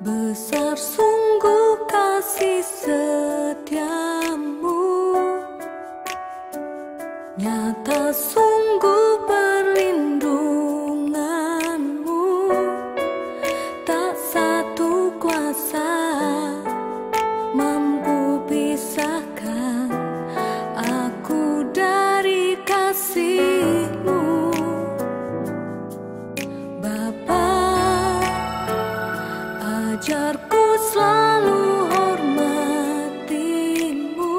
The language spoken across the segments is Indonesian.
Besar sungguh kasih setiamu, nyata sungguh perlindunganmu. Tak satu kuasa mampu pisahkan aku dari kasih-Mu. Ajarku selalu hormati-Mu,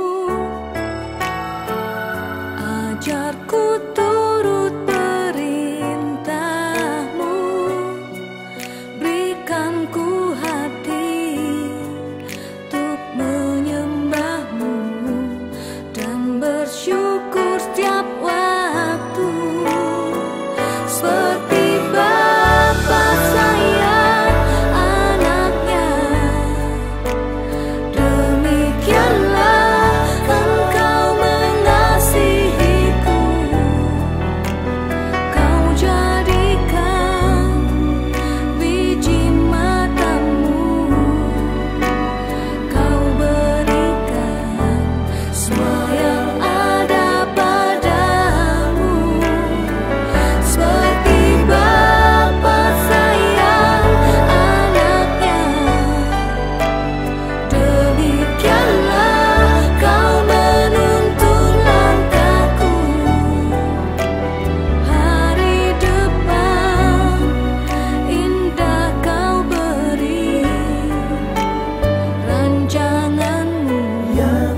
ajarku turut perintah-Mu, berikan ku hati untuk menyembah-Mu dan bersyukur setiap waktu. Seperti Bapa sayang anaknya, demikianlah Engkau mengasihiku. Kau jadikan biji matamu, Kau berikan semua yang ada padamu. Seperti Bapa sayang anaknya, demikianlah Kau menuntun langkahku. Hari depan indah Kau beri, rancangan-Mu yang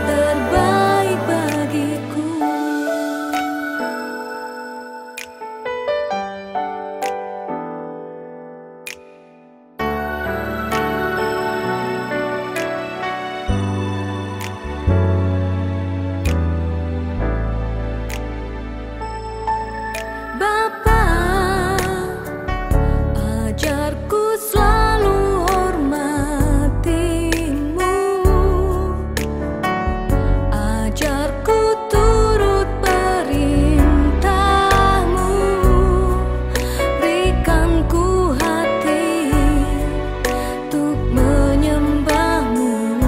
terbaik bagiku. Bapa, ajarku selalu hormati-Mu, ajarku turut perintah-Mu, berikan ku hati untuk menyembah-Mu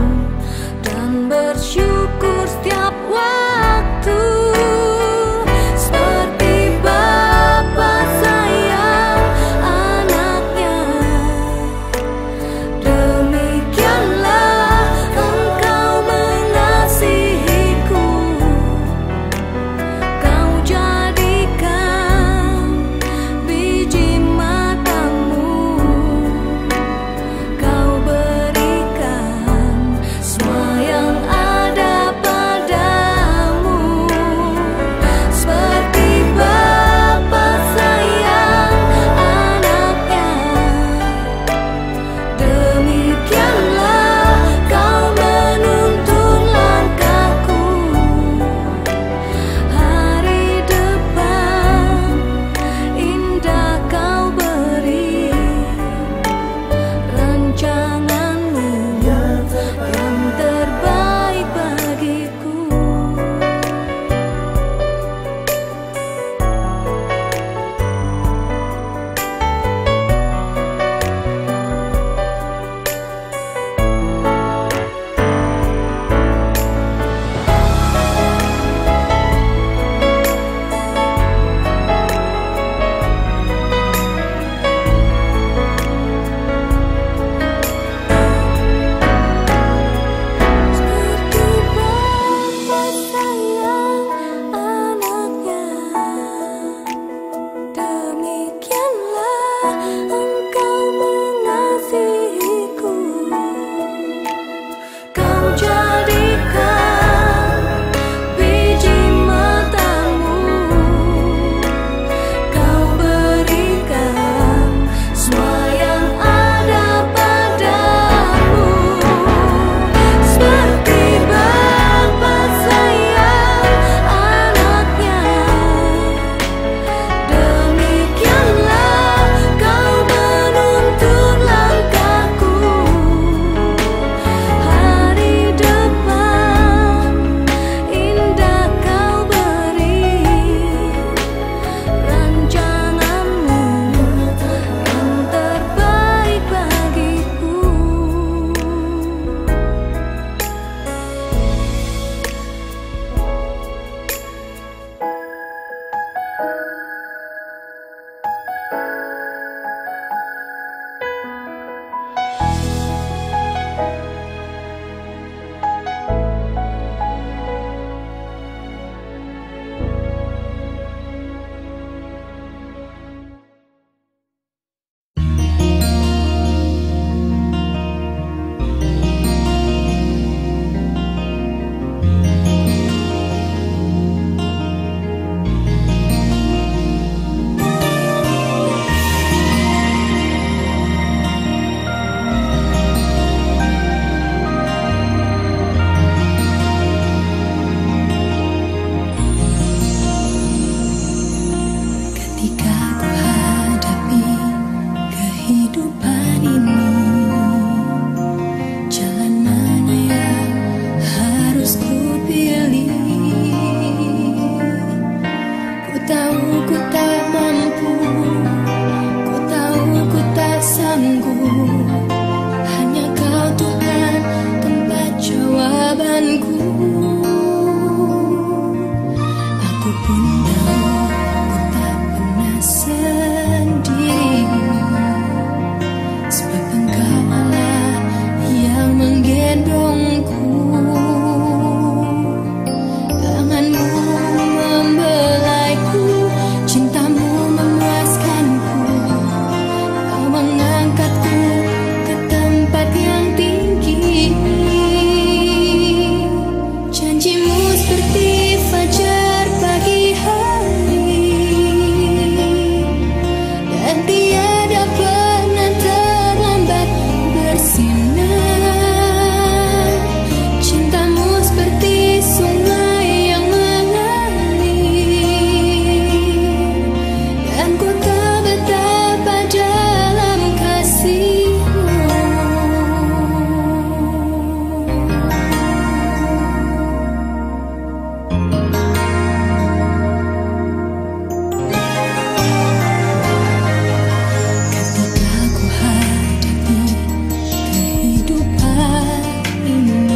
dan bersyukur setiap waktu. Seperti Bapa sayang anaknya, demikianlah Engkau mengasihiku. Kau jadikan biji matamu, Kau berikan semua yang ada padamu. Seperti Bapa sayang anaknya, demikianlah Kau menuntun langkahku. Hari depan indah Kau beri, rancangan-Mu yang terbaik bagiku. Semuanya kehidupan ini, jalan mana yang harus ku pilih? Ku tahu ku tak mampu, ku tahu ku tak sanggup. Hanya Kau Tuhan tempat jawabanku. Aku pun tahu ku tak pernah sendiri, sebab Engkau Allah yang menggendongku. Tanganmu membelaiku, cintamu memuaskanku. Kau mengangkatku ke tempat yang tinggi. Janjimu seperti fajar pagi hari, dan tiada pernah terlambat bersinar. Cintamu seperti sungai yang mengalir, dan ku tak betapa dalam kasih-Mu. Ketika ku hadapi kehidupan ini,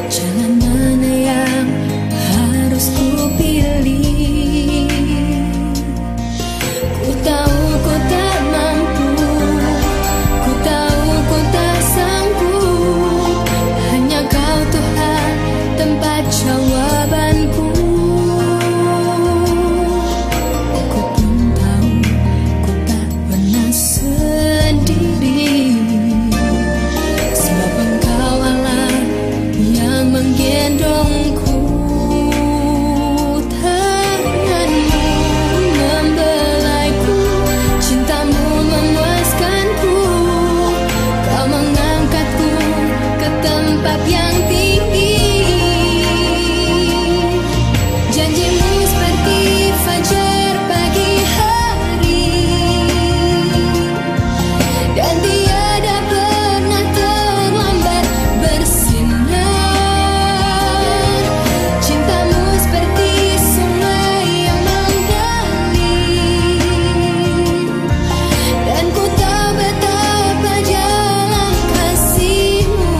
jalan mana yang harus ku pilih? Ku tahu ku tak mampu, ku tahu ku tak sanggup. Hanya Kau Tuhan tempat jawabanku. Aku pun tahu ku tak pernah sendiri, sebab Engkau Allah yang menggendongku. Tanganmu membelaiku, cintamu memuaskanku. Kau mengangkatku ke tempat yang tinggi. Janjimu seperti fajar pagi hari, dan tiada pernah terlambat bersinar. Cintamu seperti sungai yang mengalir, dan ku tahu betapa dalam kasih-Mu.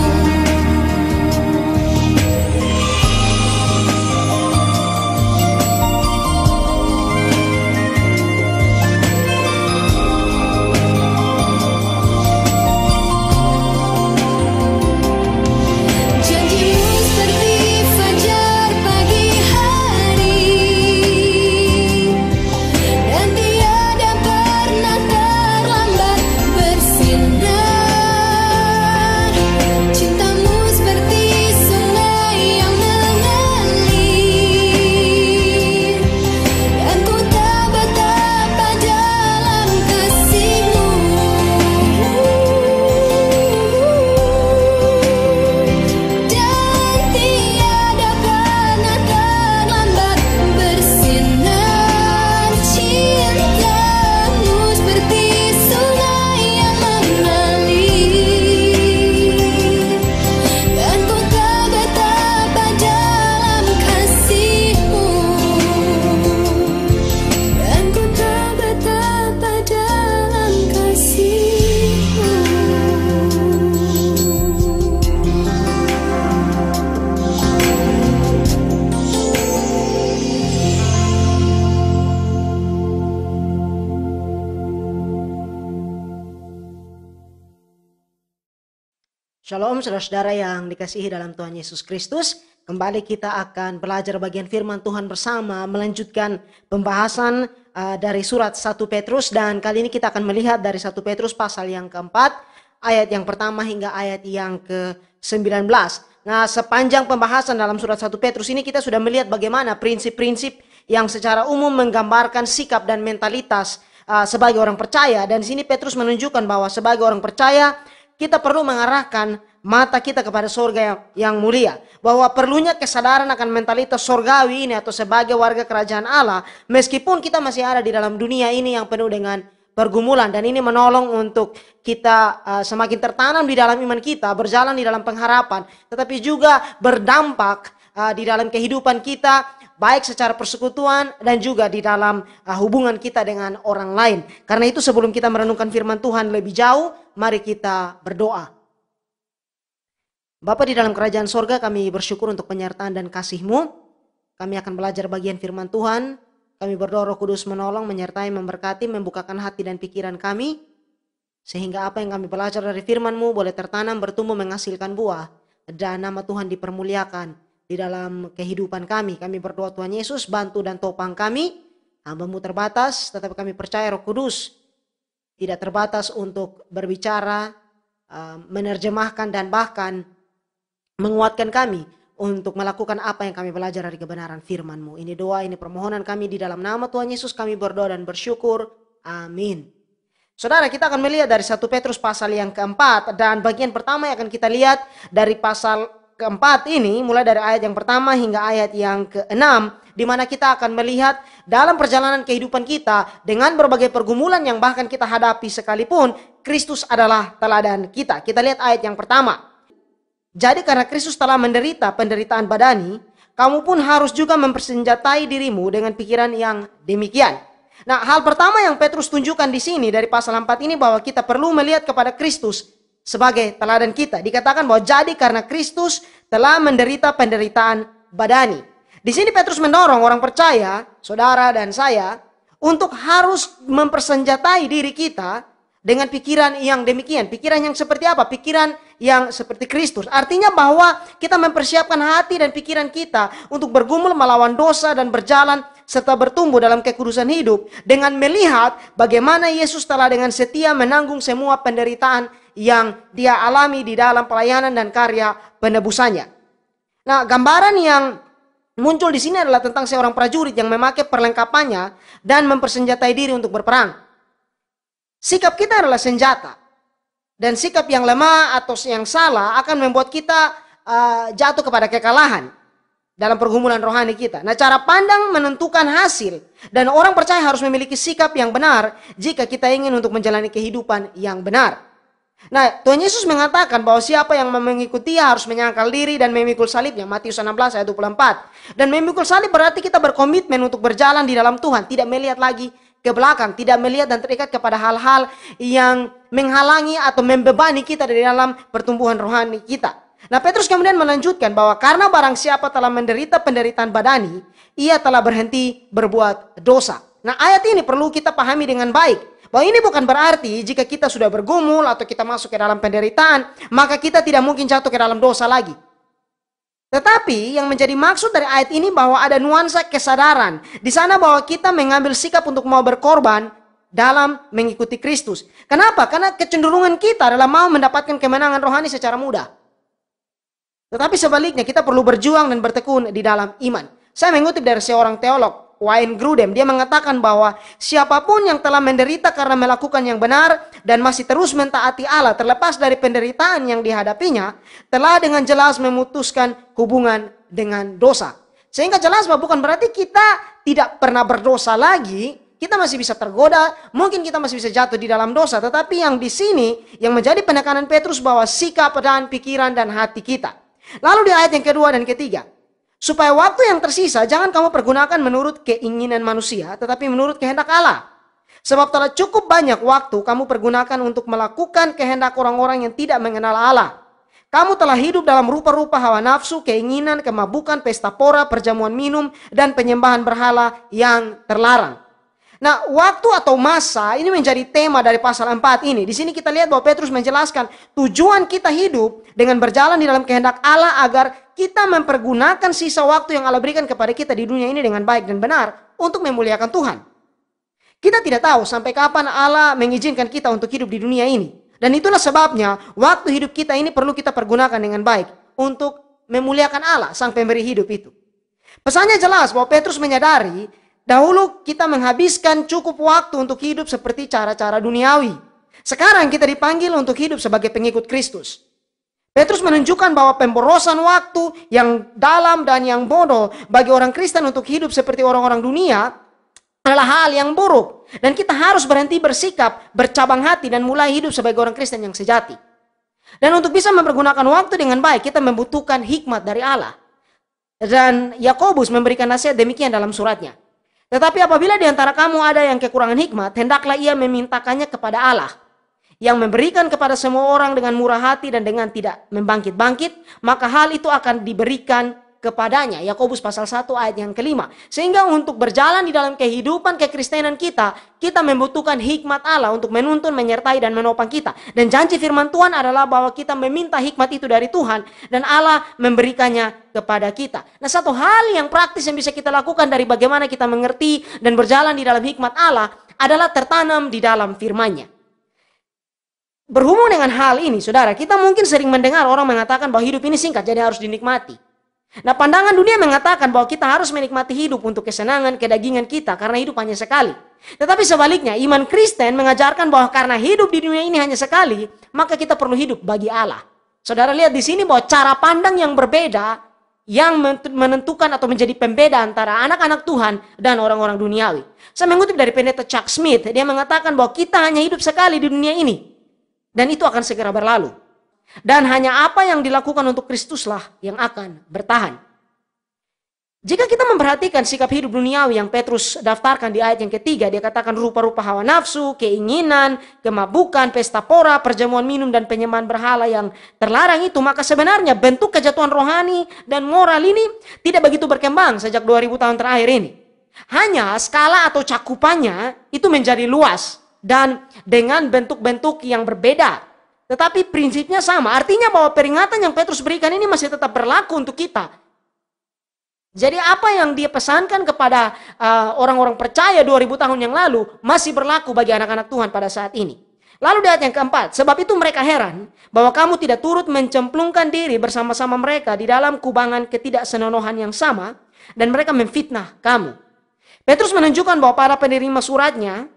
Janjimu seperti fajar pagi hari, dan tiada pernah terlambat bersinar. Cintamu seperti sungai yang mengalir, dan ku tahu betapa dalam kasih-Mu. Dan tiada pernah terlambat bersinar. Cintamu seperti sungai yang mengalir, dan ku tahu betapa dalam kasih-Mu. Dan ku tahu betapa dalam kasih-Mu. Shalom saudara-saudara yang dikasihi dalam Tuhan Yesus Kristus. Kembali kita akan belajar bagian firman Tuhan bersama, melanjutkan pembahasan dari surat 1 Petrus. Dan kali ini kita akan melihat dari 1 Petrus pasal yang keempat, ayat yang pertama hingga ayat yang ke-19. Nah, sepanjang pembahasan dalam surat 1 Petrus ini kita sudah melihat bagaimana prinsip-prinsip yang secara umum menggambarkan sikap dan mentalitas sebagai orang percaya. Dan di sini Petrus menunjukkan bahwa sebagai orang percaya kita perlu mengarahkan mata kita kepada surga yang mulia. Bahwa perlunya kesadaran akan mentalitas surgawi ini atau sebagai warga kerajaan Allah. Meskipun kita masih ada di dalam dunia ini yang penuh dengan pergumulan, dan ini menolong untuk kita semakin tertanam di dalam iman kita, berjalan di dalam pengharapan, tetapi juga berdampak di dalam kehidupan kita, baik secara persekutuan dan juga di dalam hubungan kita dengan orang lain. Karena itu sebelum kita merenungkan firman Tuhan lebih jauh, mari kita berdoa. Bapa di dalam kerajaan sorga, kami bersyukur untuk penyertaan dan kasih-Mu. Kami akan belajar bagian firman Tuhan. Kami berdoa Roh Kudus menolong, menyertai, memberkati, membukakan hati dan pikiran kami, sehingga apa yang kami belajar dari firman-Mu boleh tertanam, bertumbuh, menghasilkan buah, dan nama Tuhan dipermuliakan di dalam kehidupan kami. Kami berdoa Tuhan Yesus, bantu dan topang kami. Hamba-Mu terbatas, tetapi kami percaya Roh Kudus tidak terbatas untuk berbicara, menerjemahkan, dan bahkan menguatkan kami untuk melakukan apa yang kami belajar dari kebenaran firman-Mu. Ini doa, ini permohonan kami di dalam nama Tuhan Yesus kami berdoa dan bersyukur. Amin. Saudara, kita akan melihat dari 1 Petrus pasal yang keempat, dan bagian pertama yang akan kita lihat dari pasal keempat ini, mulai dari ayat yang pertama hingga ayat yang keenam, di mana kita akan melihat dalam perjalanan kehidupan kita dengan berbagai pergumulan yang bahkan kita hadapi sekalipun, Kristus adalah teladan kita. Kita lihat ayat yang pertama. Jadi karena Kristus telah menderita penderitaan badani, kamu pun harus juga mempersenjatai dirimu dengan pikiran yang demikian. Nah, hal pertama yang Petrus tunjukkan di sini dari pasal 4 ini bahwa kita perlu melihat kepada Kristus sebagai teladan kita. Dikatakan bahwa jadi karena Kristus telah menderita penderitaan badani. Di sini Petrus mendorong orang percaya, saudara dan saya, untuk harus mempersenjatai diri kita dengan pikiran yang demikian. Pikiran yang seperti apa? Pikiran yang seperti Kristus. Artinya bahwa kita mempersiapkan hati dan pikiran kita untuk bergumul melawan dosa dan berjalan serta bertumbuh dalam kekudusan hidup dengan melihat bagaimana Yesus telah dengan setia menanggung semua penderitaan yang Dia alami di dalam pelayanan dan karya penebusannya. Nah, gambaran yang muncul di sini adalah tentang seorang prajurit yang memakai perlengkapannya dan mempersenjatai diri untuk berperang. Sikap kita adalah senjata, dan sikap yang lemah atau yang salah akan membuat kita jatuh kepada kekalahan dalam pergumulan rohani kita. Nah, cara pandang menentukan hasil, dan orang percaya harus memiliki sikap yang benar jika kita ingin untuk menjalani kehidupan yang benar. Nah, Tuhan Yesus mengatakan bahwa siapa yang mengikuti Dia harus menyangkal diri dan memikul salibnya. Matius 16 ayat 24. Dan memikul salib berarti kita berkomitmen untuk berjalan di dalam Tuhan, tidak melihat lagi ke belakang, tidak melihat dan terikat kepada hal-hal yang menghalangi atau membebani kita dari dalam pertumbuhan rohani kita. Nah, Petrus kemudian melanjutkan bahwa karena barang siapa telah menderita penderitaan badani, ia telah berhenti berbuat dosa. Nah, ayat ini perlu kita pahami dengan baik, bahwa ini bukan berarti jika kita sudah bergumul atau kita masuk ke dalam penderitaan, maka kita tidak mungkin jatuh ke dalam dosa lagi. Tetapi yang menjadi maksud dari ayat ini bahwa ada nuansa kesadaran di sana bahwa kita mengambil sikap untuk mau berkorban dalam mengikuti Kristus. Kenapa? Karena kecenderungan kita adalah mau mendapatkan kemenangan rohani secara mudah. Tetapi sebaliknya kita perlu berjuang dan bertekun di dalam iman. Saya mengutip dari seorang teolog, Wayne Grudem, dia mengatakan bahwa siapapun yang telah menderita karena melakukan yang benar dan masih terus mentaati Allah terlepas dari penderitaan yang dihadapinya, telah dengan jelas memutuskan hubungan dengan dosa. Sehingga jelas bahwa bukan berarti kita tidak pernah berdosa lagi, kita masih bisa tergoda, mungkin kita masih bisa jatuh di dalam dosa, tetapi yang di sini yang menjadi penekanan Petrus bahwa sikap dan pikiran dan hati kita. Lalu di ayat yang kedua dan ketiga, supaya waktu yang tersisa jangan kamu pergunakan menurut keinginan manusia, tetapi menurut kehendak Allah. Sebab telah cukup banyak waktu kamu pergunakan untuk melakukan kehendak orang-orang yang tidak mengenal Allah. Kamu telah hidup dalam rupa-rupa hawa nafsu, keinginan, kemabukan, pesta pora, perjamuan minum, dan penyembahan berhala yang terlarang. Nah, waktu atau masa ini menjadi tema dari pasal 4 ini. Di sini kita lihat bahwa Petrus menjelaskan tujuan kita hidup dengan berjalan di dalam kehendak Allah agar kita mempergunakan sisa waktu yang Allah berikan kepada kita di dunia ini dengan baik dan benar untuk memuliakan Tuhan. Kita tidak tahu sampai kapan Allah mengizinkan kita untuk hidup di dunia ini. Dan itulah sebabnya waktu hidup kita ini perlu kita pergunakan dengan baik untuk memuliakan Allah, sang pemberi hidup itu. Pesannya jelas bahwa Petrus menyadari dahulu kita menghabiskan cukup waktu untuk hidup seperti cara-cara duniawi. Sekarang kita dipanggil untuk hidup sebagai pengikut Kristus. Petrus menunjukkan bahwa pemborosan waktu yang dalam dan yang bodoh bagi orang Kristen untuk hidup seperti orang-orang dunia adalah hal yang buruk. Dan kita harus berhenti bersikap, bercabang hati, dan mulai hidup sebagai orang Kristen yang sejati. Dan untuk bisa mempergunakan waktu dengan baik, kita membutuhkan hikmat dari Allah. Dan Yakobus memberikan nasihat demikian dalam suratnya. Tetapi apabila di antara kamu ada yang kekurangan hikmat, hendaklah ia memintakannya kepada Allah, yang memberikan kepada semua orang dengan murah hati dan dengan tidak membangkit-bangkit, maka hal itu akan diberikan kepadanya. Yakobus pasal 1 ayat yang kelima. Sehingga untuk berjalan di dalam kehidupan kekristenan kita membutuhkan hikmat Allah untuk menuntun, menyertai, dan menopang kita. Dan janji firman Tuhan adalah bahwa kita meminta hikmat itu dari Tuhan, dan Allah memberikannya kepada kita. Nah, satu hal yang praktis yang bisa kita lakukan dari bagaimana kita mengerti dan berjalan di dalam hikmat Allah adalah tertanam di dalam firman-Nya. Berhubung dengan hal ini, saudara, kita mungkin sering mendengar orang mengatakan bahwa hidup ini singkat, jadi harus dinikmati. Nah, pandangan dunia mengatakan bahwa kita harus menikmati hidup untuk kesenangan, kedagingan kita, karena hidup hanya sekali. Tetapi sebaliknya, iman Kristen mengajarkan bahwa karena hidup di dunia ini hanya sekali, maka kita perlu hidup bagi Allah. Saudara lihat di sini bahwa cara pandang yang berbeda yang menentukan atau menjadi pembeda antara anak-anak Tuhan dan orang-orang duniawi. Saya mengutip dari pendeta Chuck Smith, dia mengatakan bahwa kita hanya hidup sekali di dunia ini, dan itu akan segera berlalu. Dan hanya apa yang dilakukan untuk Kristuslah yang akan bertahan. Jika kita memperhatikan sikap hidup duniawi yang Petrus daftarkan di ayat yang ketiga, dia katakan rupa-rupa hawa nafsu, keinginan, kemabukan, pesta pora, perjamuan minum, dan penyembahan berhala yang terlarang itu, maka sebenarnya bentuk kejatuhan rohani dan moral ini tidak begitu berkembang sejak 2000 tahun terakhir ini. Hanya skala atau cakupannya itu menjadi luas dan dengan bentuk-bentuk yang berbeda. Tetapi prinsipnya sama, artinya bahwa peringatan yang Petrus berikan ini masih tetap berlaku untuk kita. Jadi apa yang dia pesankan kepada orang-orang percaya 2000 tahun yang lalu masih berlaku bagi anak-anak Tuhan pada saat ini. Lalu di ayat yang keempat, sebab itu mereka heran bahwa kamu tidak turut mencemplungkan diri bersama-sama mereka di dalam kubangan ketidaksenonohan yang sama, dan mereka memfitnah kamu. Petrus menunjukkan bahwa para penerima suratnya,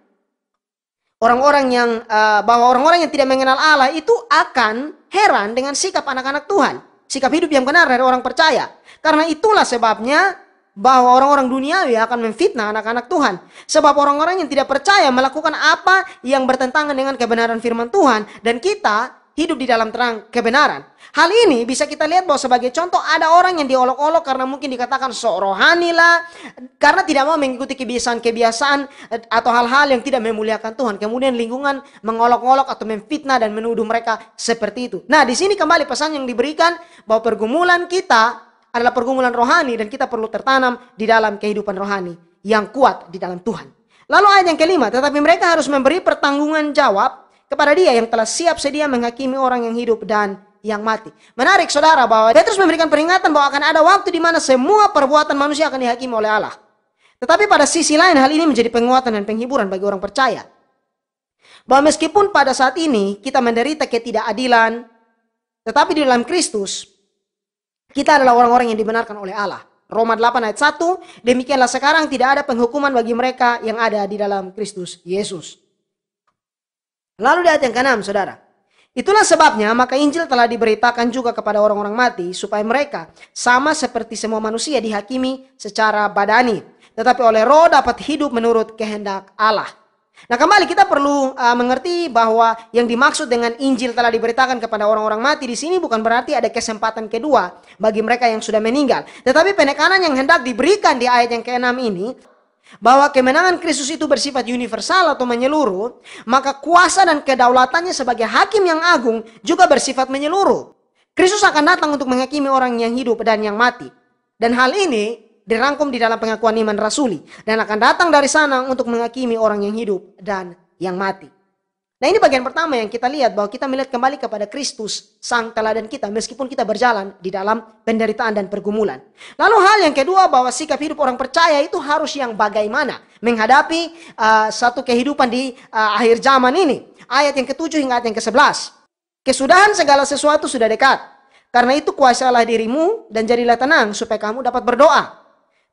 orang-orang yang tidak mengenal Allah itu akan heran dengan sikap anak-anak Tuhan. Sikap hidup yang benar dari orang percaya. Karena itulah sebabnya bahwa orang-orang duniawi akan memfitnah anak-anak Tuhan. Sebab orang-orang yang tidak percaya melakukan apa yang bertentangan dengan kebenaran firman Tuhan. Dan kita hidup di dalam terang kebenaran. Hal ini bisa kita lihat bahwa sebagai contoh ada orang yang diolok-olok karena mungkin dikatakan sok rohani lah, karena tidak mau mengikuti kebiasaan-kebiasaan atau hal-hal yang tidak memuliakan Tuhan. Kemudian lingkungan mengolok-olok atau memfitnah dan menuduh mereka seperti itu. Nah, di sini kembali pesan yang diberikan bahwa pergumulan kita adalah pergumulan rohani dan kita perlu tertanam di dalam kehidupan rohani yang kuat di dalam Tuhan. Lalu ayat yang kelima, tetapi mereka harus memberi pertanggungan jawab kepada Dia yang telah siap sedia menghakimi orang yang hidup dan yang mati. Menarik saudara bahwa Petrus memberikan peringatan bahwa akan ada waktu di mana semua perbuatan manusia akan dihakimi oleh Allah. Tetapi pada sisi lain hal ini menjadi penguatan dan penghiburan bagi orang percaya. Bahwa meskipun pada saat ini kita menderita ketidakadilan, tetapi di dalam Kristus kita adalah orang-orang yang dibenarkan oleh Allah. Roma 8 ayat 1, demikianlah sekarang tidak ada penghukuman bagi mereka yang ada di dalam Kristus Yesus. Lalu di ayat yang ke-6 saudara. Itulah sebabnya maka Injil telah diberitakan juga kepada orang-orang mati supaya mereka sama seperti semua manusia dihakimi secara badani, tetapi oleh roh dapat hidup menurut kehendak Allah. Nah, kembali kita perlu mengerti bahwa yang dimaksud dengan Injil telah diberitakan kepada orang-orang mati di sini bukan berarti ada kesempatan kedua bagi mereka yang sudah meninggal. Tetapi penekanan yang hendak diberikan di ayat yang ke-6 ini, bahwa kemenangan Kristus itu bersifat universal atau menyeluruh, maka kuasa dan kedaulatannya sebagai hakim yang agung juga bersifat menyeluruh. Kristus akan datang untuk menghakimi orang yang hidup dan yang mati. Dan hal ini dirangkum di dalam pengakuan iman rasuli, dan akan datang dari sana untuk menghakimi orang yang hidup dan yang mati. Nah, ini bagian pertama yang kita lihat, bahwa kita melihat kembali kepada Kristus, sang teladan kita, meskipun kita berjalan di dalam penderitaan dan pergumulan. Lalu hal yang kedua, bahwa sikap hidup orang percaya itu harus yang bagaimana menghadapi satu kehidupan di akhir zaman ini. Ayat yang ke-7 hingga ayat yang ke-11. Kesudahan segala sesuatu sudah dekat. Karena itu kuasailah dirimu dan jadilah tenang supaya kamu dapat berdoa.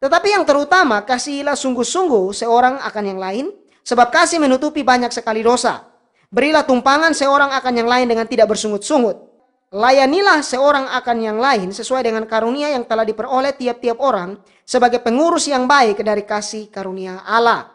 Tetapi yang terutama, kasihilah sungguh-sungguh seorang akan yang lain, sebab kasih menutupi banyak sekali dosa. Berilah tumpangan seorang akan yang lain dengan tidak bersungut-sungut. Layanilah seorang akan yang lain sesuai dengan karunia yang telah diperoleh tiap-tiap orang sebagai pengurus yang baik dari kasih karunia Allah.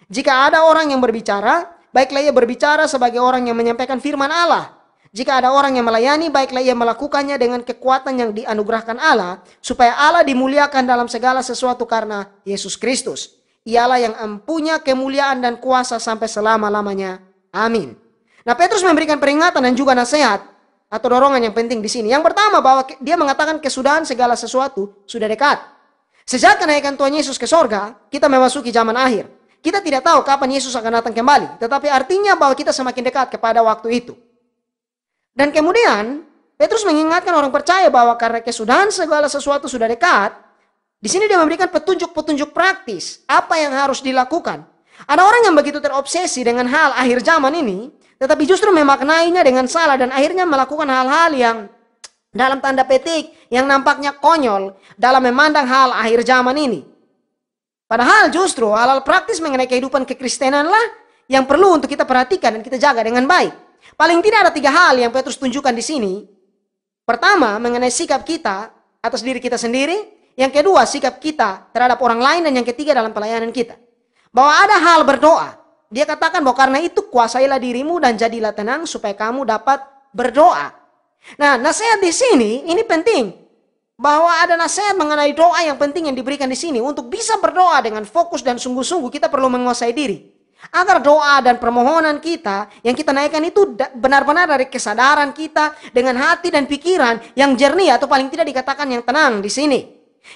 Jika ada orang yang berbicara, baiklah ia berbicara sebagai orang yang menyampaikan firman Allah. Jika ada orang yang melayani, baiklah ia melakukannya dengan kekuatan yang dianugerahkan Allah, supaya Allah dimuliakan dalam segala sesuatu karena Yesus Kristus. Ialah yang mempunyai kemuliaan dan kuasa sampai selama-lamanya. Amin. Nah, Petrus memberikan peringatan dan juga nasihat atau dorongan yang penting di sini. Yang pertama, bahwa dia mengatakan kesudahan segala sesuatu sudah dekat. Sejak kenaikan Tuhan Yesus ke sorga, kita memasuki zaman akhir. Kita tidak tahu kapan Yesus akan datang kembali, tetapi artinya bahwa kita semakin dekat kepada waktu itu. Dan kemudian Petrus mengingatkan orang percaya bahwa karena kesudahan segala sesuatu sudah dekat, di sini dia memberikan petunjuk-petunjuk praktis apa yang harus dilakukan. Ada orang yang begitu terobsesi dengan hal akhir zaman ini, tetapi justru memaknainya dengan salah dan akhirnya melakukan hal-hal yang dalam tanda petik yang nampaknya konyol dalam memandang hal akhir zaman ini. Padahal justru hal-hal praktis mengenai kehidupan kekristenan lah yang perlu untuk kita perhatikan dan kita jaga dengan baik. Paling tidak ada 3 hal yang Petrus tunjukkan di sini. Pertama, mengenai sikap kita atas diri kita sendiri. Yang kedua, sikap kita terhadap orang lain. Dan yang ketiga, dalam pelayanan kita. Bahwa ada hal berdoa. Dia katakan bahwa karena itu kuasailah dirimu dan jadilah tenang supaya kamu dapat berdoa. Nah, nasihat di sini ini penting. Bahwa ada nasihat mengenai doa yang penting yang diberikan di sini. Untuk bisa berdoa dengan fokus dan sungguh-sungguh kita perlu menguasai diri. Agar doa dan permohonan kita yang kita naikkan itu benar-benar dari kesadaran kita dengan hati dan pikiran yang jernih atau paling tidak dikatakan yang tenang di sini.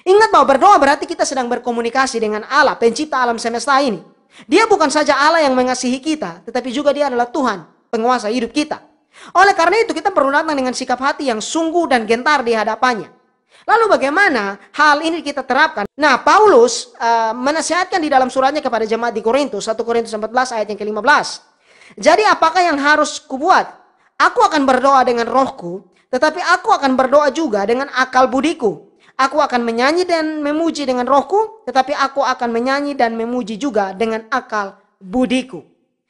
Ingat bahwa berdoa berarti kita sedang berkomunikasi dengan Allah, pencipta alam semesta ini. Dia bukan saja Allah yang mengasihi kita, tetapi juga dia adalah Tuhan, penguasa hidup kita. Oleh karena itu kita perlu datang dengan sikap hati yang sungguh dan gentar di hadapannya. Lalu bagaimana hal ini kita terapkan? Nah, Paulus menasihatkan di dalam suratnya kepada jemaat di Korintus, 1 Korintus 14 ayat yang ke-15. Jadi apakah yang harus kubuat? Aku akan berdoa dengan rohku, tetapi aku akan berdoa juga dengan akal budiku. Aku akan menyanyi dan memuji dengan rohku, tetapi aku akan menyanyi dan memuji juga dengan akal budiku.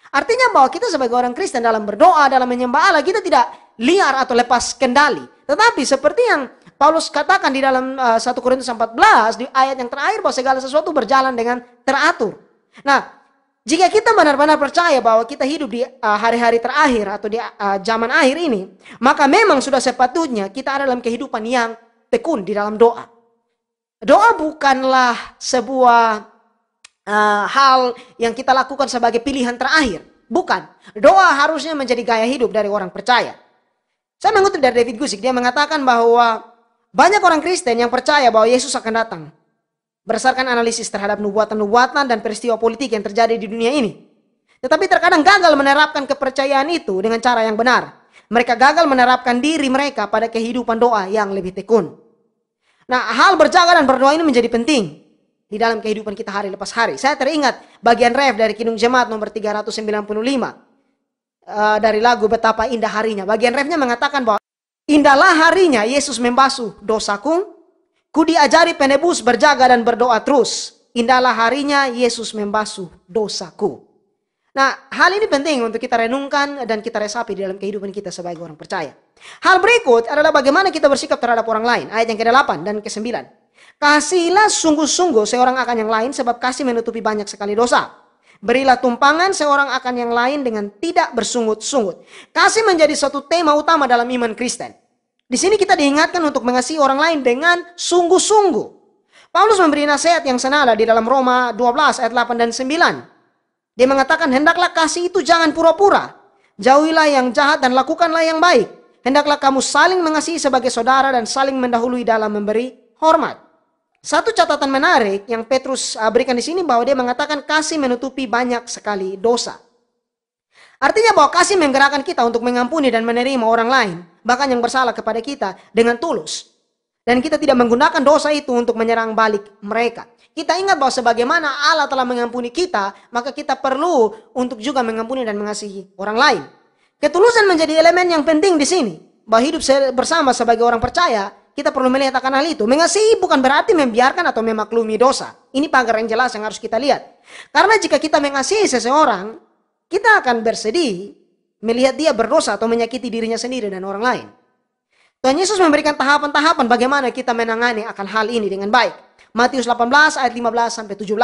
Artinya bahwa kita sebagai orang Kristen dalam berdoa, dalam menyembah Allah, kita tidak liar atau lepas kendali. Tetapi seperti yang Paulus katakan di dalam 1 Korintus 14 di ayat yang terakhir bahwa segala sesuatu berjalan dengan teratur. Nah, jika kita benar-benar percaya bahwa kita hidup di hari-hari terakhir atau di zaman akhir ini, maka memang sudah sepatutnya kita ada dalam kehidupan yang tekun di dalam doa. Doa bukanlah sebuah hal yang kita lakukan sebagai pilihan terakhir. Bukan. Doa harusnya menjadi gaya hidup dari orang percaya. Saya mengutip dari David Guzik, dia mengatakan bahwa banyak orang Kristen yang percaya bahwa Yesus akan datang berdasarkan analisis terhadap nubuatan-nubuatan dan peristiwa politik yang terjadi di dunia ini. Tetapi terkadang gagal menerapkan kepercayaan itu dengan cara yang benar. Mereka gagal menerapkan diri mereka pada kehidupan doa yang lebih tekun. Nah, hal berjaga dan berdoa ini menjadi penting di dalam kehidupan kita hari lepas hari. Saya teringat bagian ref dari Kidung Jemaat nomor 395 dari lagu Betapa Indah Harinya. Bagian refnya mengatakan bahwa indahlah harinya Yesus membasuh dosaku, ku diajari penebus berjaga dan berdoa terus. Indahlah harinya Yesus membasuh dosaku. Nah, hal ini penting untuk kita renungkan dan kita resapi di dalam kehidupan kita sebagai orang percaya. Hal berikut adalah bagaimana kita bersikap terhadap orang lain. Ayat yang ke-8 dan ke-9. Kasihilah sungguh-sungguh seorang akan yang lain sebab kasih menutupi banyak sekali dosa. Berilah tumpangan seorang akan yang lain dengan tidak bersungut-sungut. Kasih menjadi suatu tema utama dalam iman Kristen. Di sini kita diingatkan untuk mengasihi orang lain dengan sungguh-sungguh. Paulus memberi nasihat yang senada di dalam Roma 12 ayat 8 dan 9. Dia mengatakan, hendaklah kasih itu jangan pura-pura. Jauhilah yang jahat dan lakukanlah yang baik. Hendaklah kamu saling mengasihi sebagai saudara dan saling mendahului dalam memberi hormat. Satu catatan menarik yang Petrus berikan di sini bahwa dia mengatakan kasih menutupi banyak sekali dosa. Artinya bahwa kasih menggerakkan kita untuk mengampuni dan menerima orang lain, bahkan yang bersalah kepada kita dengan tulus. Dan kita tidak menggunakan dosa itu untuk menyerang balik mereka. Kita ingat bahwa sebagaimana Allah telah mengampuni kita, maka kita perlu untuk juga mengampuni dan mengasihi orang lain. Ketulusan menjadi elemen yang penting di sini. Bahwa hidup bersama sebagai orang percaya, kita perlu melihat akan hal itu. Mengasihi bukan berarti membiarkan atau memaklumi dosa. Ini pagar yang jelas yang harus kita lihat. Karena jika kita mengasihi seseorang, kita akan bersedih melihat dia berdosa atau menyakiti dirinya sendiri dan orang lain. Tuhan Yesus memberikan tahapan-tahapan bagaimana kita menangani akan hal ini dengan baik. Matius 18 ayat 15 sampai 17.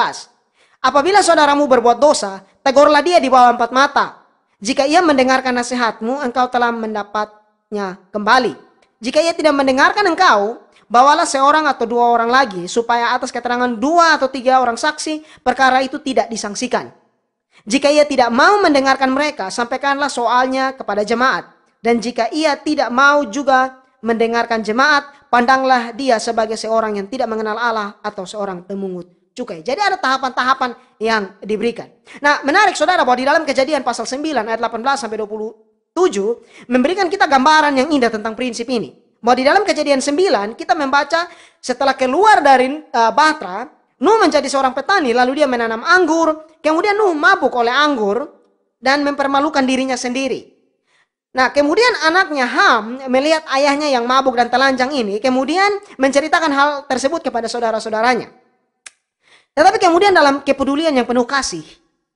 Apabila saudaramu berbuat dosa, tegurlah dia di bawah 4 mata. Jika ia mendengarkan nasihatmu, engkau telah mendapatnya kembali. Jika ia tidak mendengarkan engkau, bawalah seorang atau 2 orang lagi, supaya atas keterangan 2 atau 3 orang saksi, perkara itu tidak disangsikan. Jika ia tidak mau mendengarkan mereka, sampaikanlah soalnya kepada jemaat. Dan jika ia tidak mau juga mendengarkan jemaat, pandanglah dia sebagai seorang yang tidak mengenal Allah atau seorang pemungut cukai. Jadi ada tahapan-tahapan yang diberikan. Nah, menarik saudara bahwa di dalam Kejadian pasal 9 ayat 18 sampai 27 memberikan kita gambaran yang indah tentang prinsip ini. Bahwa di dalam Kejadian 9 kita membaca setelah keluar dari Batra, Nuh menjadi seorang petani, lalu dia menanam anggur. Kemudian Nuh mabuk oleh anggur dan mempermalukan dirinya sendiri. Nah, kemudian anaknya Ham melihat ayahnya yang mabuk dan telanjang ini, kemudian menceritakan hal tersebut kepada saudara-saudaranya. Tetapi kemudian dalam kepedulian yang penuh kasih,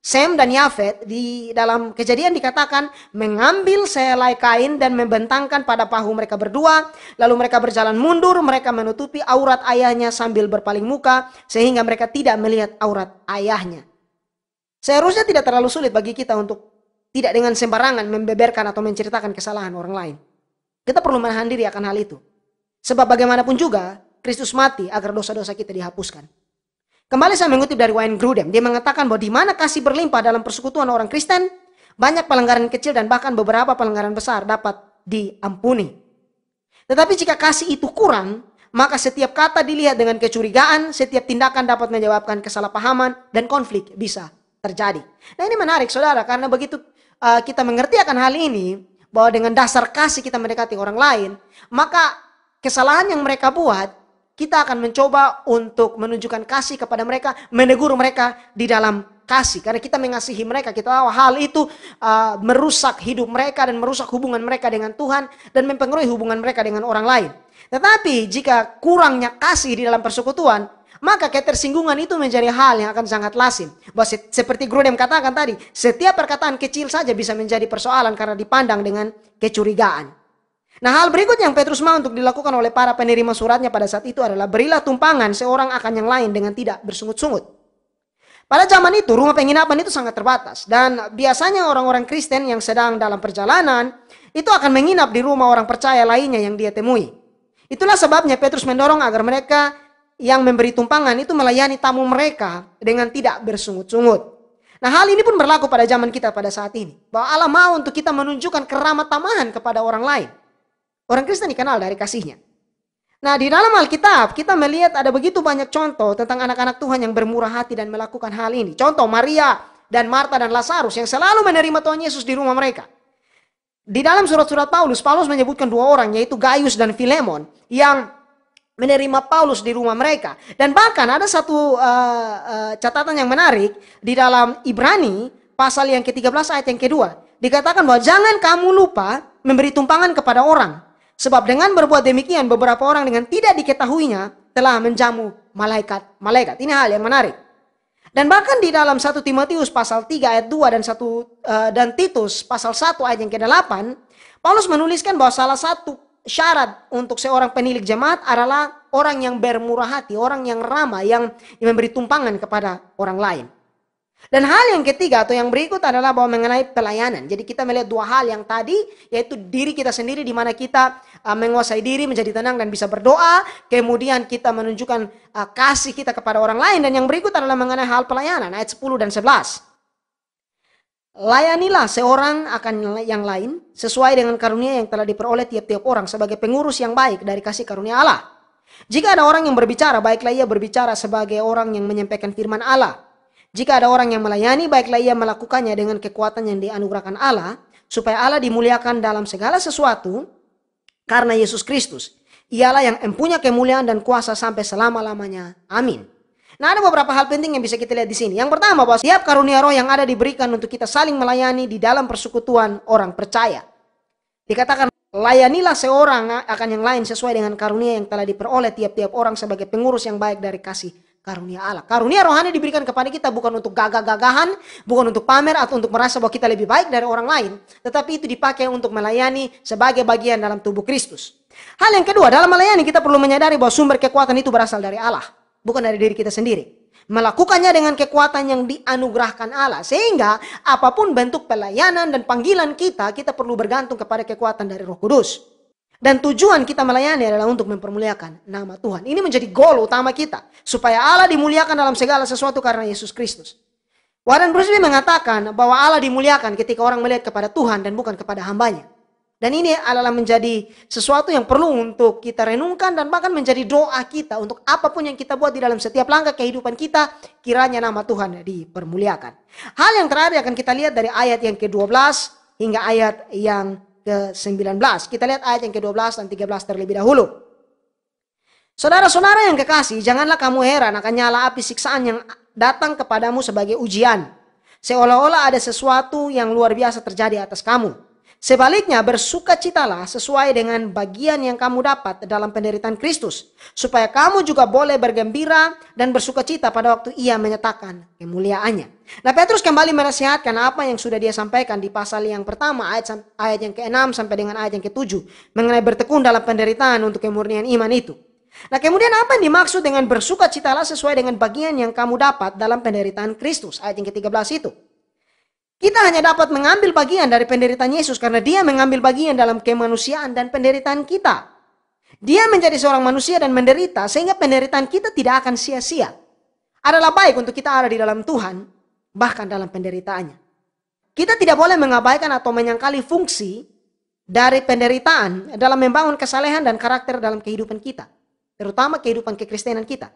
Sem dan Yafet di dalam Kejadian dikatakan mengambil sehelai kain dan membentangkan pada pahu mereka berdua. Lalu mereka berjalan mundur, mereka menutupi aurat ayahnya sambil berpaling muka sehingga mereka tidak melihat aurat ayahnya. Seharusnya tidak terlalu sulit bagi kita untuk tidak dengan sembarangan membeberkan atau menceritakan kesalahan orang lain. Kita perlu menahan diri akan hal itu. Sebab bagaimanapun juga Kristus mati agar dosa-dosa kita dihapuskan. Kembali saya mengutip dari Wayne Grudem. Dia mengatakan bahwa di mana kasih berlimpah dalam persekutuan orang Kristen, banyak pelanggaran kecil dan bahkan beberapa pelanggaran besar dapat diampuni. Tetapi jika kasih itu kurang, maka setiap kata dilihat dengan kecurigaan, setiap tindakan dapat menyebabkan kesalahpahaman dan konflik bisa terjadi. Nah, ini menarik saudara, karena begitu kita mengerti akan hal ini, bahwa dengan dasar kasih kita mendekati orang lain, maka kesalahan yang mereka buat, kita akan mencoba untuk menunjukkan kasih kepada mereka, menegur mereka di dalam kasih. Karena kita mengasihi mereka, kita tahu hal itu merusak hidup mereka dan merusak hubungan mereka dengan Tuhan dan mempengaruhi hubungan mereka dengan orang lain. Tetapi jika kurangnya kasih di dalam persekutuan, maka ketersinggungan itu menjadi hal yang akan sangat lazim. Bahwa seperti Grudem katakan tadi, setiap perkataan kecil saja bisa menjadi persoalan karena dipandang dengan kecurigaan. Nah, hal berikutnya yang Petrus mau untuk dilakukan oleh para penerima suratnya pada saat itu adalah berilah tumpangan seorang akan yang lain dengan tidak bersungut-sungut. Pada zaman itu rumah penginapan itu sangat terbatas dan biasanya orang-orang Kristen yang sedang dalam perjalanan itu akan menginap di rumah orang percaya lainnya yang dia temui. Itulah sebabnya Petrus mendorong agar mereka yang memberi tumpangan itu melayani tamu mereka dengan tidak bersungut-sungut. Nah, hal ini pun berlaku pada zaman kita pada saat ini. Bahwa Allah mau untuk kita menunjukkan keramah tamahan kepada orang lain. Orang Kristen dikenal dari kasihnya. Nah, di dalam Alkitab kita melihat ada begitu banyak contoh tentang anak-anak Tuhan yang bermurah hati dan melakukan hal ini. Contoh Maria dan Marta dan Lazarus yang selalu menerima Tuhan Yesus di rumah mereka. Di dalam surat-surat Paulus menyebutkan 2 orang yaitu Gaius dan Filemon yang menerima Paulus di rumah mereka. Dan bahkan ada satu catatan yang menarik di dalam Ibrani pasal yang ke-13 ayat yang kedua. Dikatakan bahwa jangan kamu lupa memberi tumpangan kepada orang. Sebab dengan berbuat demikian beberapa orang dengan tidak diketahuinya telah menjamu malaikat-malaikat. Ini hal yang menarik. Dan bahkan di dalam 1 Timotius pasal 3 ayat 2 dan Titus pasal 1 ayat yang ke-8, Paulus menuliskan bahwa salah satu syarat untuk seorang penilik jemaat adalah orang yang bermurah hati, orang yang ramah, yang memberi tumpangan kepada orang lain. Dan hal yang ketiga atau yang berikut adalah bahwa mengenai pelayanan. Jadi kita melihat 2 hal yang tadi, yaitu diri kita sendiri di mana kita menguasai diri, menjadi tenang dan bisa berdoa. Kemudian kita menunjukkan kasih kita kepada orang lain. Dan yang berikut adalah mengenai hal pelayanan, ayat 10 dan 11. Layanilah seorang akan yang lain sesuai dengan karunia yang telah diperoleh tiap-tiap orang sebagai pengurus yang baik dari kasih karunia Allah. Jika ada orang yang berbicara, baiklah ia berbicara sebagai orang yang menyampaikan firman Allah. Jika ada orang yang melayani, baiklah ia melakukannya dengan kekuatan yang dianugerahkan Allah, supaya Allah dimuliakan dalam segala sesuatu karena Yesus Kristus. Ialah yang mempunyai kemuliaan dan kuasa sampai selama-lamanya. Amin. Nah, ada beberapa hal penting yang bisa kita lihat di sini. Yang pertama, bahwa setiap karunia roh yang ada diberikan untuk kita saling melayani di dalam persekutuan orang percaya. Dikatakan, layanilah seorang akan yang lain sesuai dengan karunia yang telah diperoleh tiap-tiap orang sebagai pengurus yang baik dari kasih karunia Allah. Karunia rohani diberikan kepada kita bukan untuk gagah-gagahan, bukan untuk pamer atau untuk merasa bahwa kita lebih baik dari orang lain. Tetapi itu dipakai untuk melayani sebagai bagian dalam tubuh Kristus. Hal yang kedua, dalam melayani kita perlu menyadari bahwa sumber kekuatan itu berasal dari Allah. Bukan dari diri kita sendiri. Melakukannya dengan kekuatan yang dianugerahkan Allah. Sehingga apapun bentuk pelayanan dan panggilan kita perlu bergantung kepada kekuatan dari Roh Kudus. Dan tujuan kita melayani adalah untuk mempermuliakan nama Tuhan. Ini menjadi goal utama kita. Supaya Allah dimuliakan dalam segala sesuatu karena Yesus Kristus. Warren Wiersbe mengatakan bahwa Allah dimuliakan ketika orang melihat kepada Tuhan dan bukan kepada hambanya. Dan ini adalah menjadi sesuatu yang perlu untuk kita renungkan dan bahkan menjadi doa kita untuk apapun yang kita buat di dalam setiap langkah kehidupan kita, kiranya nama Tuhan dipermuliakan. Hal yang terakhir akan kita lihat dari ayat yang ke-12 hingga ayat yang ke-19. Kita lihat ayat yang ke-12 dan 13 terlebih dahulu. Saudara-saudara yang kekasih, janganlah kamu heran akan nyala api siksaan yang datang kepadamu sebagai ujian. Seolah-olah ada sesuatu yang luar biasa terjadi atas kamu. Sebaliknya bersukacitalah sesuai dengan bagian yang kamu dapat dalam penderitaan Kristus. Supaya kamu juga boleh bergembira dan bersukacita pada waktu ia menyatakan kemuliaannya. Nah, Petrus kembali menasihatkan apa yang sudah dia sampaikan di pasal yang pertama ayat yang ke-6 sampai dengan ayat yang ke-7. Mengenai bertekun dalam penderitaan untuk kemurnian iman itu. Nah, kemudian apa yang dimaksud dengan bersukacitalah sesuai dengan bagian yang kamu dapat dalam penderitaan Kristus. Ayat yang ke-13 itu. Kita hanya dapat mengambil bagian dari penderitaan Yesus karena dia mengambil bagian dalam kemanusiaan dan penderitaan kita. Dia menjadi seorang manusia dan menderita sehingga penderitaan kita tidak akan sia-sia. Adalah baik untuk kita ada di dalam Tuhan, bahkan dalam penderitaannya. Kita tidak boleh mengabaikan atau menyangkali fungsi dari penderitaan dalam membangun kesalehan dan karakter dalam kehidupan kita. Terutama kehidupan kekristenan kita.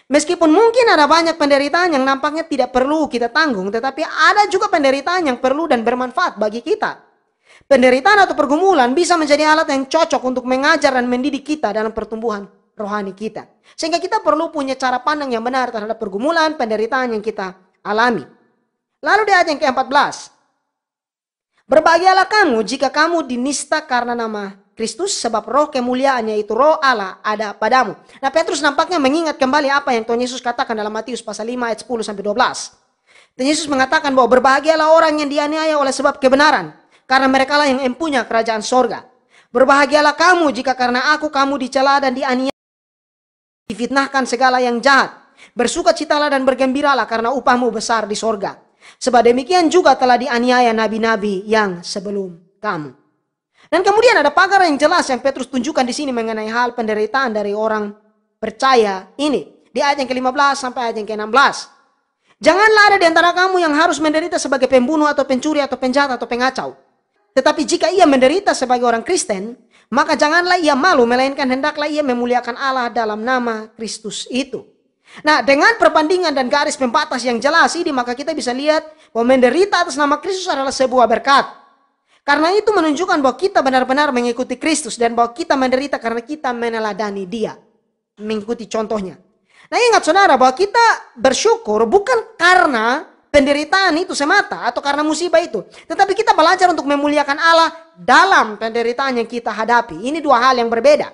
Meskipun mungkin ada banyak penderitaan yang nampaknya tidak perlu kita tanggung, tetapi ada juga penderitaan yang perlu dan bermanfaat bagi kita. Penderitaan atau pergumulan bisa menjadi alat yang cocok untuk mengajar dan mendidik kita dalam pertumbuhan rohani kita. Sehingga kita perlu punya cara pandang yang benar terhadap pergumulan, penderitaan yang kita alami. Lalu di ayat yang ke-14. Berbahagialah kamu jika kamu dinista karena nama Kristus, sebab roh kemuliaannya itu roh Allah ada padamu. Nah, Petrus nampaknya mengingat kembali apa yang Tuhan Yesus katakan dalam Matius pasal 5 ayat 10 sampai 12. Tuhan Yesus mengatakan bahwa berbahagialah orang yang dianiaya oleh sebab kebenaran, karena merekalah yang empunya kerajaan sorga. Berbahagialah kamu jika karena aku kamu dicela dan dianiaya, difitnahkan segala yang jahat. Bersukacitalah dan bergembiralah karena upahmu besar di sorga. Sebab demikian juga telah dianiaya nabi-nabi yang sebelum kamu. Dan kemudian ada pagar yang jelas yang Petrus tunjukkan di sini mengenai hal penderitaan dari orang percaya ini. Di ayat yang ke-15 sampai ayat yang ke-16. Janganlah ada di antara kamu yang harus menderita sebagai pembunuh atau pencuri atau penjahat atau pengacau. Tetapi jika ia menderita sebagai orang Kristen, maka janganlah ia malu, melainkan hendaklah ia memuliakan Allah dalam nama Kristus itu. Nah, dengan perbandingan dan garis pembatas yang jelas ini, maka kita bisa lihat bahwa menderita atas nama Kristus adalah sebuah berkat. Karena itu menunjukkan bahwa kita benar-benar mengikuti Kristus dan bahwa kita menderita karena kita meneladani dia. Mengikuti contohnya. Nah, ingat saudara bahwa kita bersyukur bukan karena penderitaan itu semata atau karena musibah itu. Tetapi kita belajar untuk memuliakan Allah dalam penderitaan yang kita hadapi. Ini dua hal yang berbeda.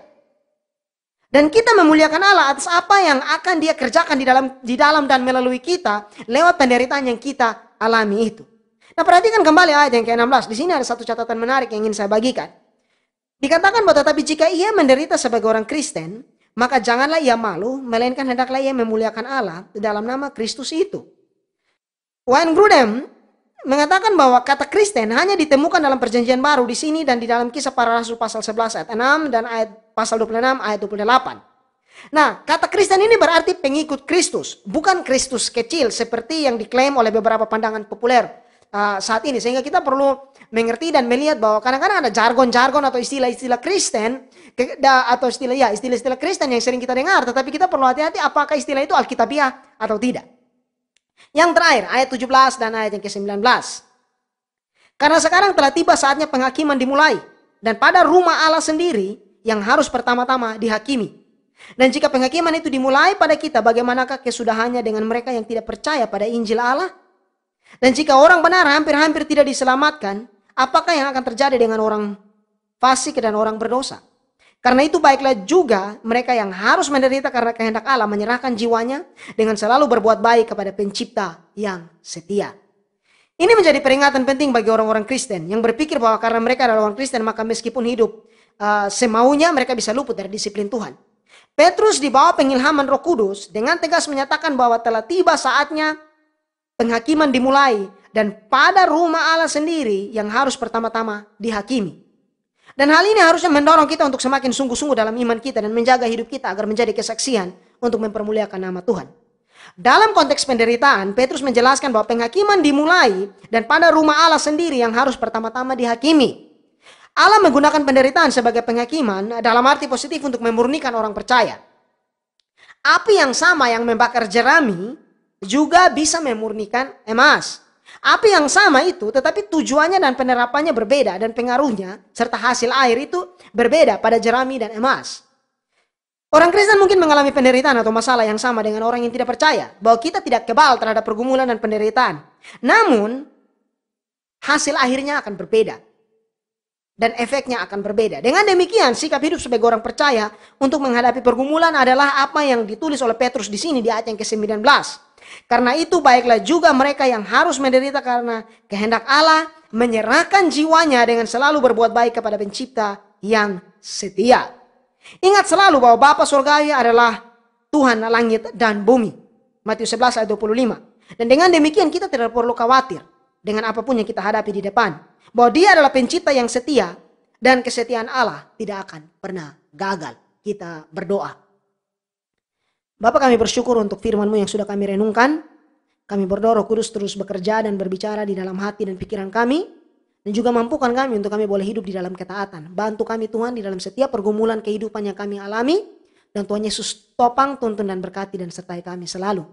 Dan kita memuliakan Allah atas apa yang akan dia kerjakan di dalam dan melalui kita lewat penderitaan yang kita alami itu. Nah, perhatikan kembali ayat yang ke-16. Di sini ada satu catatan menarik yang ingin saya bagikan. Dikatakan bahwa tetapi jika ia menderita sebagai orang Kristen, maka janganlah ia malu, melainkan hendaklah ia memuliakan Allah dalam nama Kristus itu. Wayne Grudem mengatakan bahwa kata Kristen hanya ditemukan dalam perjanjian baru di sini dan di dalam Kisah Para Rasul pasal 11 ayat 6 dan pasal 26 ayat 28. Nah, kata Kristen ini berarti pengikut Kristus, bukan Kristus kecil seperti yang diklaim oleh beberapa pandangan populer saat ini. Sehingga kita perlu mengerti dan melihat bahwa kadang-kadang ada jargon-jargon atau istilah-istilah Kristen atau istilah-istilah Kristen yang sering kita dengar, tetapi kita perlu hati-hati apakah istilah itu alkitabiah atau tidak. Yang terakhir ayat 17 dan ayat yang ke-19. Karena sekarang telah tiba saatnya penghakiman dimulai, dan pada rumah Allah sendiri yang harus pertama-tama dihakimi. Dan jika penghakiman itu dimulai pada kita, bagaimanakah kesudahannya dengan mereka yang tidak percaya pada Injil Allah? Dan jika orang benar hampir-hampir tidak diselamatkan, apakah yang akan terjadi dengan orang fasik dan orang berdosa? Karena itu baiklah juga mereka yang harus menderita karena kehendak Allah menyerahkan jiwanya dengan selalu berbuat baik kepada pencipta yang setia. Ini menjadi peringatan penting bagi orang-orang Kristen yang berpikir bahwa karena mereka adalah orang Kristen maka meskipun hidup semaunya mereka bisa luput dari disiplin Tuhan. Petrus di bawah pengilhaman Roh Kudus dengan tegas menyatakan bahwa telah tiba saatnya penghakiman dimulai dan pada rumah Allah sendiri yang harus pertama-tama dihakimi. Dan hal ini harusnya mendorong kita untuk semakin sungguh-sungguh dalam iman kita dan menjaga hidup kita agar menjadi kesaksian untuk mempermuliakan nama Tuhan. Dalam konteks penderitaan, Petrus menjelaskan bahwa penghakiman dimulai dan pada rumah Allah sendiri yang harus pertama-tama dihakimi. Allah menggunakan penderitaan sebagai penghakiman dalam arti positif untuk memurnikan orang percaya. Api yang sama yang membakar jerami juga bisa memurnikan emas. Api yang sama itu tetapi tujuannya dan penerapannya berbeda dan pengaruhnya serta hasil air itu berbeda pada jerami dan emas. Orang Kristen mungkin mengalami penderitaan atau masalah yang sama dengan orang yang tidak percaya, bahwa kita tidak kebal terhadap pergumulan dan penderitaan. Namun hasil akhirnya akan berbeda dan efeknya akan berbeda. Dengan demikian, sikap hidup sebagai orang percaya untuk menghadapi pergumulan adalah apa yang ditulis oleh Petrus di sini di ayat yang ke-19. Karena itu baiklah juga mereka yang harus menderita karena kehendak Allah, menyerahkan jiwanya dengan selalu berbuat baik kepada Pencipta yang setia. Ingat selalu bahwa Bapa Surgawi adalah Tuhan langit dan bumi. Matius 11 ayat 25. Dan dengan demikian kita tidak perlu khawatir dengan apapun yang kita hadapi di depan. Bahwa Dia adalah Pencipta yang setia dan kesetiaan Allah tidak akan pernah gagal. Kita berdoa. Bapa, kami bersyukur untuk firman-Mu yang sudah kami renungkan. Kami berdoa Roh Kudus terus bekerja dan berbicara di dalam hati dan pikiran kami. Dan juga mampukan kami untuk kami boleh hidup di dalam ketaatan. Bantu kami Tuhan di dalam setiap pergumulan kehidupan yang kami alami. Dan Tuhan Yesus topang, tuntun dan berkati dan sertai kami selalu.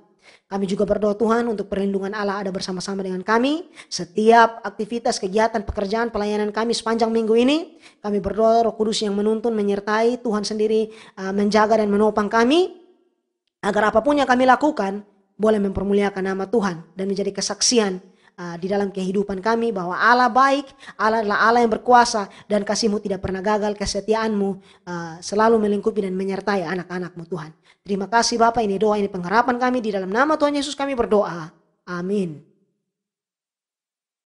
Kami juga berdoa Tuhan untuk perlindungan Allah ada bersama-sama dengan kami. Setiap aktivitas, kegiatan, pekerjaan, pelayanan kami sepanjang minggu ini. Kami berdoa Roh Kudus yang menuntun, menyertai, Tuhan sendiri menjaga dan menopang kami. Agar apapun yang kami lakukan boleh mempermuliakan nama Tuhan dan menjadi kesaksian di dalam kehidupan kami bahwa Allah baik, Allah adalah Allah yang berkuasa dan kasih-Mu tidak pernah gagal, kesetiaan-Mu selalu melingkupi dan menyertai anak-anak-Mu Tuhan. Terima kasih Bapak, ini doa, ini pengharapan kami di dalam nama Tuhan Yesus kami berdoa. Amin.